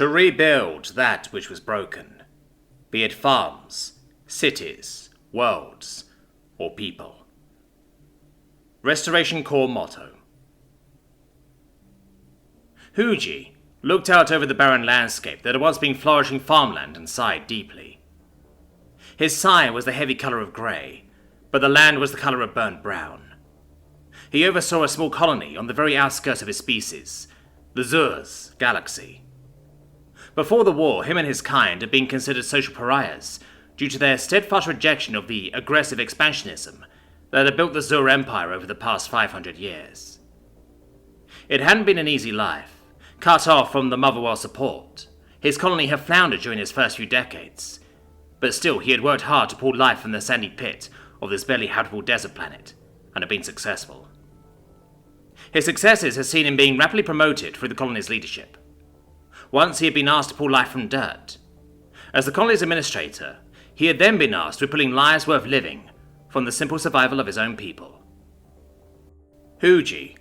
To rebuild that which was broken, be it farms, cities, worlds, or people. Restoration Corps motto. Huji looked out over the barren landscape that had once been flourishing farmland and sighed deeply. His sigh was the heavy colour of grey, but the land was the colour of burnt brown. He oversaw a small colony on the very outskirts of his species, the Zur's galaxy. Before the war, him and his kind had been considered social pariahs due to their steadfast rejection of the aggressive expansionism that had built the Zur Empire over the past 500 years. It hadn't been an easy life. Cut off from the Motherworld support, his colony had floundered during his first few decades, but still he had worked hard to pull life from the sandy pit of this barely habitable desert planet, and had been successful. His successes had seen him being rapidly promoted through the colony's leadership. Once he had been asked to pull life from dirt. As the colony's administrator, he had then been asked with pulling lives worth living from the simple survival of his own people. Huji,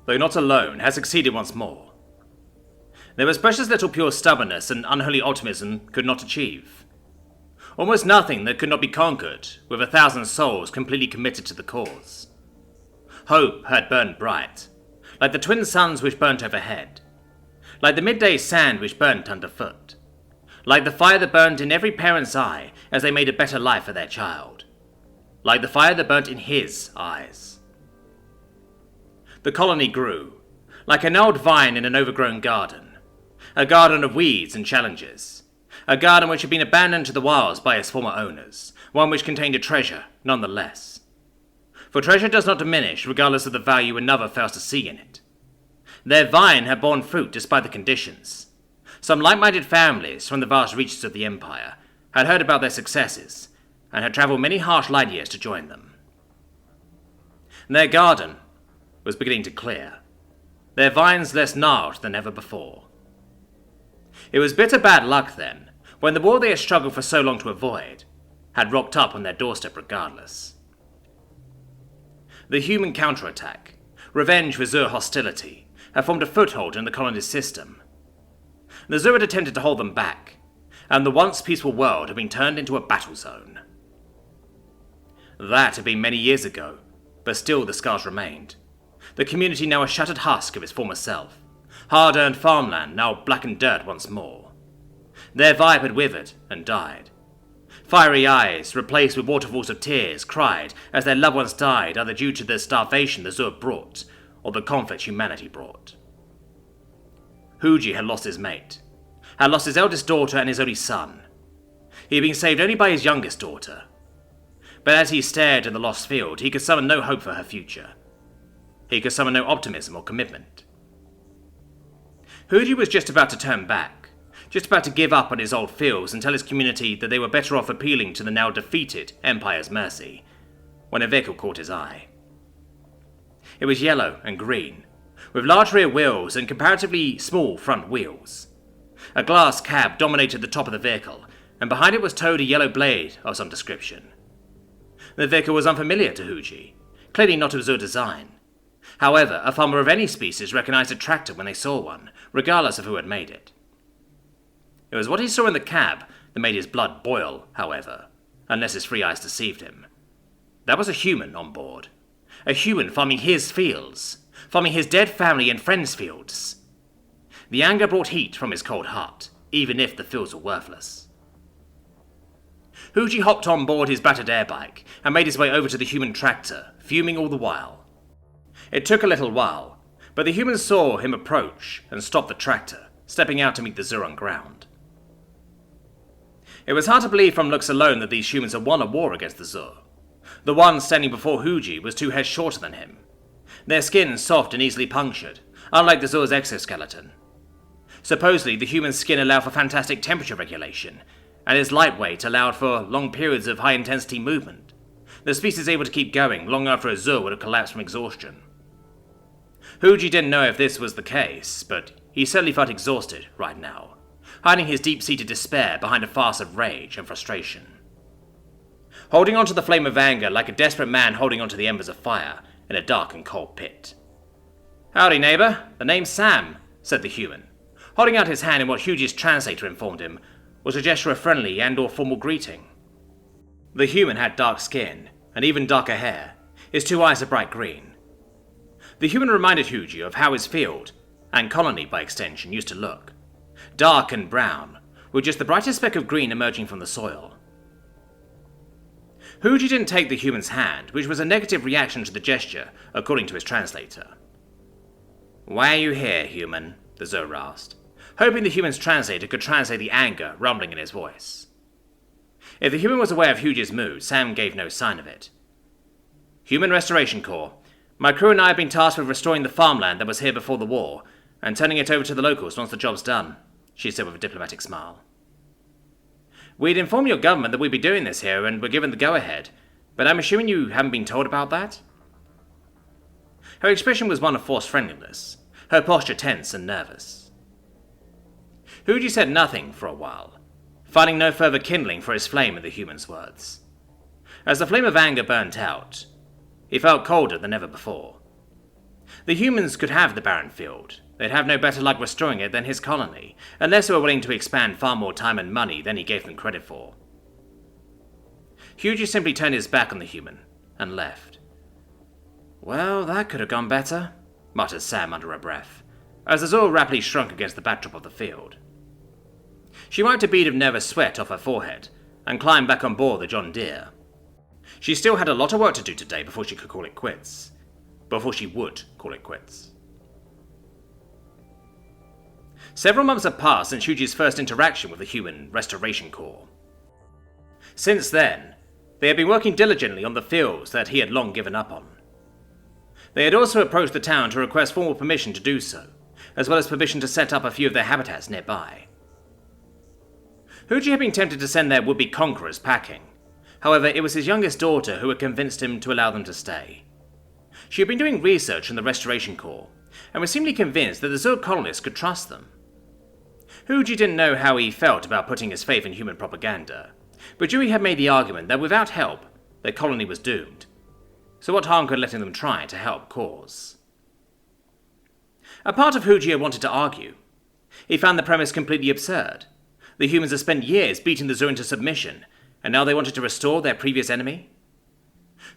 though not alone, had succeeded once more. There was precious little pure stubbornness and unholy optimism could not achieve. Almost nothing that could not be conquered with 1,000 souls completely committed to the cause. Hope had burned bright, like the twin suns which burnt overhead, like the midday sand which burnt underfoot, like the fire that burned in every parent's eye as they made a better life for their child, like the fire that burnt in his eyes. The colony grew, like an old vine in an overgrown garden, a garden of weeds and challenges, a garden which had been abandoned to the wilds by its former owners, one which contained a treasure nonetheless. For treasure does not diminish regardless of the value another fails to see in it. Their vine had borne fruit despite the conditions. Some like-minded families from the vast reaches of the Empire had heard about their successes and had travelled many harsh light years to join them. Their garden was beginning to clear, their vines less gnarled than ever before. It was bitter bad luck then, when the war they had struggled for so long to avoid had rocked up on their doorstep regardless. The human counterattack, revenge for Zur hostility, had formed a foothold in the colony's system. The Zur had attempted to hold them back, and the once peaceful world had been turned into a battle zone. That had been many years ago, but still the scars remained. The community now a shattered husk of its former self, hard-earned farmland now blackened dirt once more. Their vibe had withered and died. Fiery eyes, replaced with waterfalls of tears, cried as their loved ones died, either due to the starvation the Zur brought, or the conflict humanity brought. Huji had lost his mate, had lost his eldest daughter and his only son. He had been saved only by his youngest daughter. But as he stared in the lost field, he could summon no hope for her future. He could summon no optimism or commitment. Huji was just about to turn back, just about to give up on his old fields and tell his community that they were better off appealing to the now defeated Empire's mercy, when a vehicle caught his eye. It was yellow and green, with large rear wheels and comparatively small front wheels. A glass cab dominated the top of the vehicle, and behind it was towed a yellow blade of some description. The vehicle was unfamiliar to Huji, clearly not of Zur design. However, a farmer of any species recognized a tractor when they saw one, regardless of who had made it. It was what he saw in the cab that made his blood boil, however, unless his free eyes deceived him. That was a human on board. A human farming his fields, farming his dead family and friends' fields. The anger brought heat from his cold heart, even if the fields were worthless. Huji hopped on board his battered airbike and made his way over to the human tractor, fuming all the while. It took a little while, but the humans saw him approach and stopped the tractor, stepping out to meet the Zur on ground. It was hard to believe from looks alone that these humans had won a war against the Zur. The one standing before Huji was 2 heads shorter than him, their skin soft and easily punctured, unlike the Zur's exoskeleton. Supposedly, the human skin allowed for fantastic temperature regulation, and its lightweight allowed for long periods of high-intensity movement, the species able to keep going long after a Zur would have collapsed from exhaustion. Huji didn't know if this was the case, but he certainly felt exhausted right now, hiding his deep-seated despair behind a farce of rage and frustration. Holding onto the flame of anger like a desperate man holding onto the embers of fire in a dark and cold pit. "Howdy, neighbour. The name's Sam," said the human, Holding out his hand in what Hughie's translator informed him was a gesture of friendly and/or formal greeting. The human had dark skin and even darker hair, his two eyes a bright green. The human reminded Hughie of how his field, and colony by extension, used to look. Dark and brown, with just the brightest speck of green emerging from the soil. Hughie didn't take the human's hand, which was a negative reaction to the gesture, according to his translator. "Why are you here, human?" the Zur asked, hoping the human's translator could translate the anger rumbling in his voice. If the human was aware of Hughie's mood, Sam gave no sign of it. "Human Restoration Corps. My crew and I have been tasked with restoring the farmland that was here before the war, and turning it over to the locals once the job's done," she said with a diplomatic smile. "We'd informed your government that we'd be doing this here and were given the go-ahead, but I'm assuming you haven't been told about that?" Her expression was one of forced friendliness, her posture tense and nervous. Hughie said nothing for a while, finding no further kindling for his flame in the human's words. As the flame of anger burnt out, he felt colder than ever before. The humans could have the barren field. They'd have no better luck restoring it than his colony, unless they were willing to expand far more time and money than he gave them credit for. Hughie simply turned his back on the human and left. "Well, that could have gone better," muttered Sam under her breath, as the Zur rapidly shrunk against the backdrop of the field. She wiped a bead of nervous sweat off her forehead and climbed back on board the John Deere. She still had a lot of work to do today before she could call it quits. Before she would call it quits. Several months had passed since Hughie's first interaction with the Human Restoration Corps. Since then, they had been working diligently on the fields that he had long given up on. They had also approached the town to request formal permission to do so, as well as permission to set up a few of their habitats nearby. Hughie had been tempted to send their would-be conquerors packing. However, it was his youngest daughter who had convinced him to allow them to stay. She had been doing research on the Restoration Corps, and was seemingly convinced that the Zur colonists could trust them. Hughie didn't know how he felt about putting his faith in human propaganda, but Dewey had made the argument that without help, their colony was doomed. So what harm could letting them try to help cause? A part of Hughie had wanted to argue. He found the premise completely absurd. The humans had spent years beating the Zur into submission, and now they wanted to restore their previous enemy?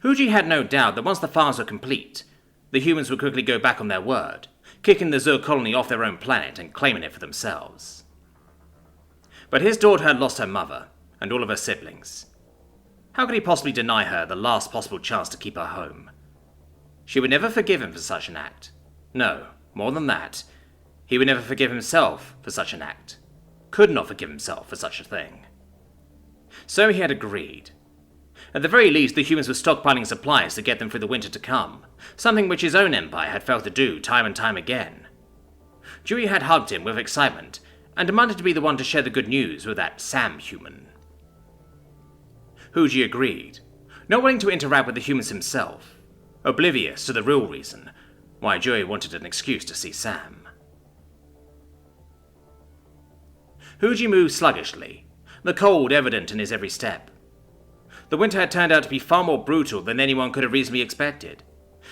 Hughie had no doubt that once the farms were complete, the humans would quickly go back on their word, kicking the Zur colony off their own planet and claiming it for themselves. But his daughter had lost her mother, and all of her siblings. How could he possibly deny her the last possible chance to keep her home? She would never forgive him for such an act. No, more than that, he would never forgive himself for such an act. Could not forgive himself for such a thing. So he had agreed. At the very least, the humans were stockpiling supplies to get them through the winter to come, something which his own empire had failed to do time and time again. Dewey had hugged him with excitement, and demanded to be the one to share the good news with that Sam human. Hughie agreed, not willing to interact with the humans himself, oblivious to the real reason why Dewey wanted an excuse to see Sam. Hughie moved sluggishly, the cold evident in his every step. The winter had turned out to be far more brutal than anyone could have reasonably expected,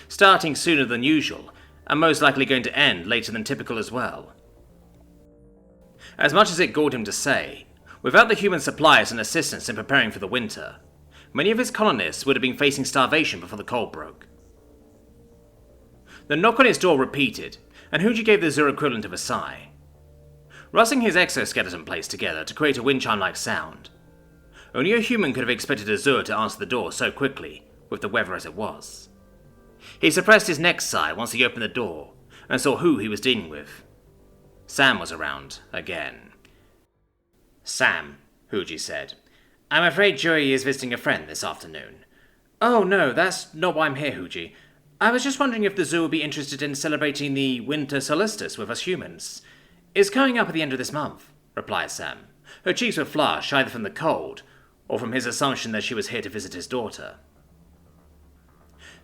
starting sooner than usual, and most likely going to end later than typical as well. As much as it galled him to say, without the human supplies and assistance in preparing for the winter, many of his colonists would have been facing starvation before the cold broke. The knock on his door repeated, and Hughie gave the Zur equivalent of a sigh. Rustling his exoskeleton plates together to create a wind chime-like sound. Only a human could have expected a Zur to answer the door so quickly, with the weather as it was. He suppressed his next sigh once he opened the door, and saw who he was dealing with. Sam was around, again. "Sam," Hughie said, "I'm afraid Joey is visiting a friend this afternoon." "Oh no, that's not why I'm here, Hughie. I was just wondering if the Zoo would be interested in celebrating the winter solstice with us humans. It's coming up at the end of this month," replied Sam. Her cheeks were flushed either from the cold, or from his assumption that she was here to visit his daughter.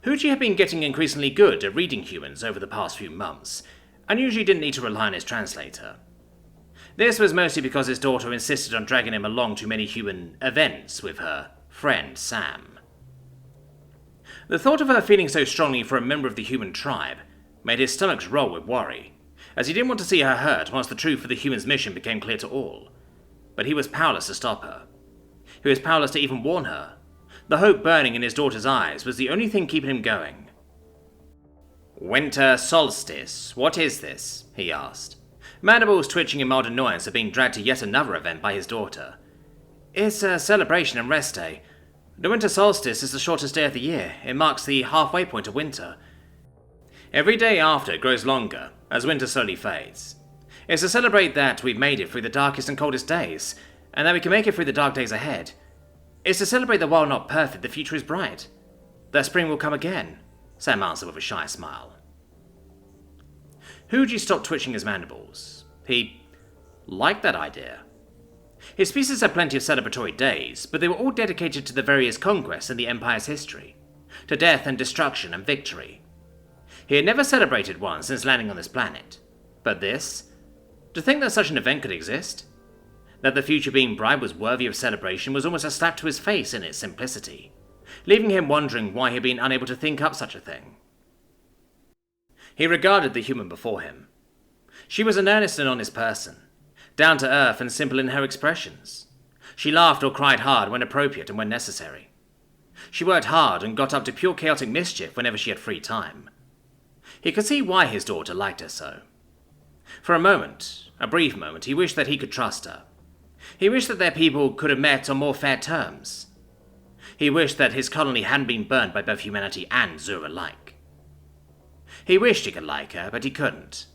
Hughie had been getting increasingly good at reading humans over the past few months, and usually didn't need to rely on his translator. This was mostly because his daughter insisted on dragging him along to many human events with her friend Sam. The thought of her feeling so strongly for a member of the human tribe made his stomach roll with worry, as he didn't want to see her hurt once the truth of the human's mission became clear to all. But he was powerless to stop her. He was powerless to even warn her. The hope burning in his daughter's eyes was the only thing keeping him going. "Winter solstice, what is this?" he asked, mandibles twitching in mild annoyance at being dragged to yet another event by his daughter. "It's a celebration and rest day. The winter solstice is the shortest day of the year. It marks the halfway point of winter. Every day after grows longer, as winter slowly fades. It's to celebrate that we've made it through the darkest and coldest days, and that we can make it through the dark days ahead. It's to celebrate that while not perfect, the future is bright. That spring will come again," Sam answered with a shy smile. Huji stopped twitching his mandibles. He liked that idea. His species had plenty of celebratory days, but they were all dedicated to the various conquests in the Empire's history, to death and destruction and victory. He had never celebrated one since landing on this planet. But this? To think that such an event could exist? That the future being bright was worthy of celebration was almost a slap to his face in its simplicity, leaving him wondering why he had been unable to think up such a thing. He regarded the human before him. She was an earnest and honest person, down to earth and simple in her expressions. She laughed or cried hard when appropriate and when necessary. She worked hard and got up to pure chaotic mischief whenever she had free time. He could see why his daughter liked her so. For a moment, a brief moment, he wished that he could trust her. He wished that their people could have met on more fair terms. He wished that his colony hadn't been burned by both humanity and Zur alike. He wished he could like her, but he couldn't.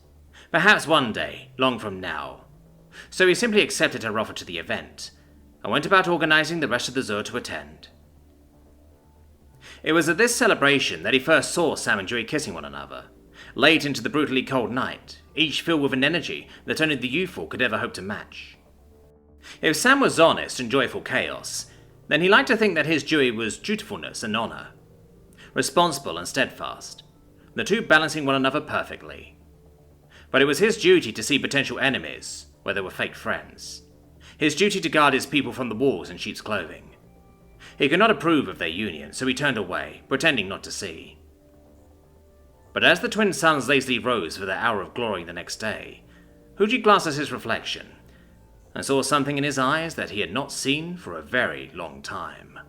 Perhaps one day, long from now. So he simply accepted her offer to the event, and went about organizing the rest of the Zur to attend. It was at this celebration that he first saw Sam and Joey kissing one another, late into the brutally cold night, each filled with an energy that only the youthful could ever hope to match. If Sam was honest and joyful chaos, then he liked to think that his Joey was dutifulness and honor, responsible and steadfast, the two balancing one another perfectly. But it was his duty to see potential enemies where they were fake friends, his duty to guard his people from the wolves in sheep's clothing. He could not approve of their union, so he turned away, pretending not to see. But as the twin suns lazily rose for their hour of glory the next day, Huji glanced at his reflection, and saw something in his eyes that he had not seen for a very long time.